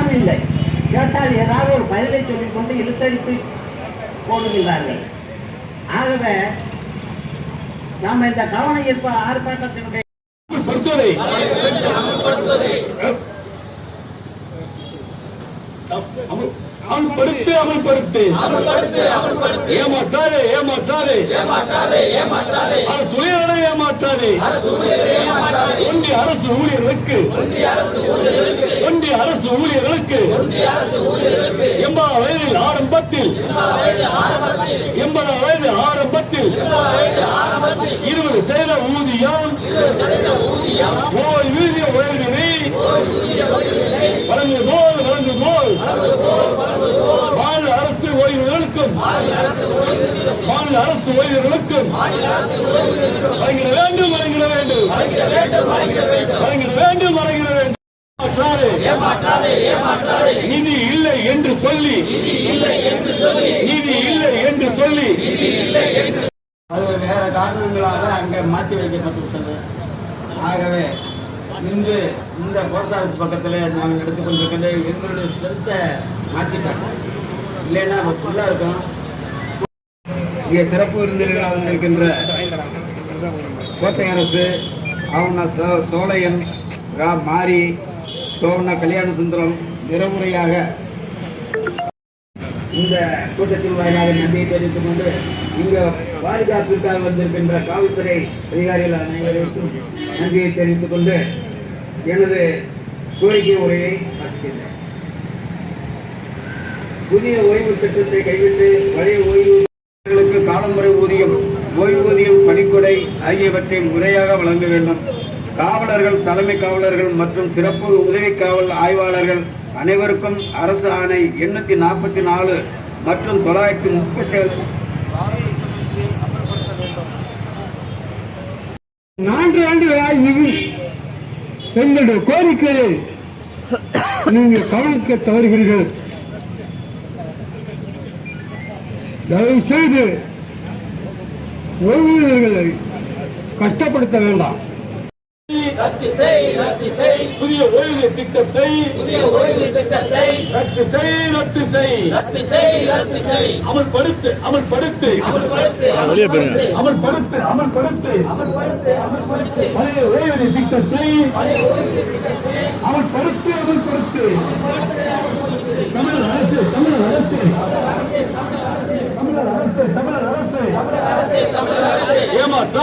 பதில் இல்லை. கேட்டால் ஏதாவது ஒரு பதிலை சொல்லிக் கொண்டு இழுத்தடித்து போடுகிறார்கள். ஆகவே நாம் இந்த கவன ஈர்ப்பு ஆர்ப்பாட்டத்தினுடைய அமல்படுத்து அமல்படுத்து ஏமாற்றாதே ஏமாற்றாதே அரசு ஊழியர்களை ஏமாற்றாதே. ஒன்றிய அரசு ஊழியர்களுக்கு 80 வயதில் ஆரம்பத்தில் 20 சதவீத ஊதியம் ஓய்வூதிய உயர்வினை வழங்குவோம். மாநில அரசு ஓய்வுகளுக்கும் வழங்கிட வேண்டும். நிதி இல்லை என்று சொல்லி அது வேற காரணங்களாக அங்கே மாற்றி வைக்கப்பட்டுவிட்டது. ஆகவே இன்று இந்த போஸ்ட் ஆஃபீஸ் பக்கத்தில் நாங்கள் எடுத்துக்கொண்டிருக்கின்ற எங்களுடைய ஸ்ட்ரென்த்தை மாற்றிட்டாங்க. இல்லைன்னா ஃபுல்லாக இருக்கும். இங்கே சிறப்பு விருந்தினர்களாக வந்திருக்கின்ற கோட்டை அரசு, ஆவண சோழையன், மாரி, சோவண்ண கல்யாண சுந்தரம் நிறமுறையாக இந்த கூட்டத்தின் வாயிலாக நன்றியை தெரிவித்துக் கொண்டு இங்கு பாதுகாப்பிற்காக வந்திருக்கின்ற காவல்துறை அதிகாரிகள் அனைவருக்கும் நன்றியை தெரிவித்துக் கொண்டு எனது கோரிக்கை உரையை வாசிக்கின்றேன். புதிய ஓய்வு திட்டத்தை கைவிட்டு பழைய ஓய்வூதியர்களுக்கு காலமுறை ஊதியம், ஓய்வூதியம், பணிக்கொடை ஆகியவற்றை முறையாக வழங்க வேண்டும். காவலர்கள், தலைமை காவலர்கள் மற்றும் சிறப்பு உதவி காவல் ஆய்வாளர்கள் அனைவருக்கும் அரசு ஆணை 844 மற்றும் 937 4 ஆண்டுகளாய் எங்களுடைய கோரிக்கையை நீங்கள் கவனிக்க தவறுகிறீர்கள். தயவு செய்து ஓய்வூதியர்களை கஷ்டப்படுத்த வேண்டாம். புதிய ஓய்வு திட்டத்தை ரத்து செய். அமல்படுத்து பழைய ஓய்வு திட்டத்தை அமல்படுத்து. தமிழக அரசு ஏமாற்ற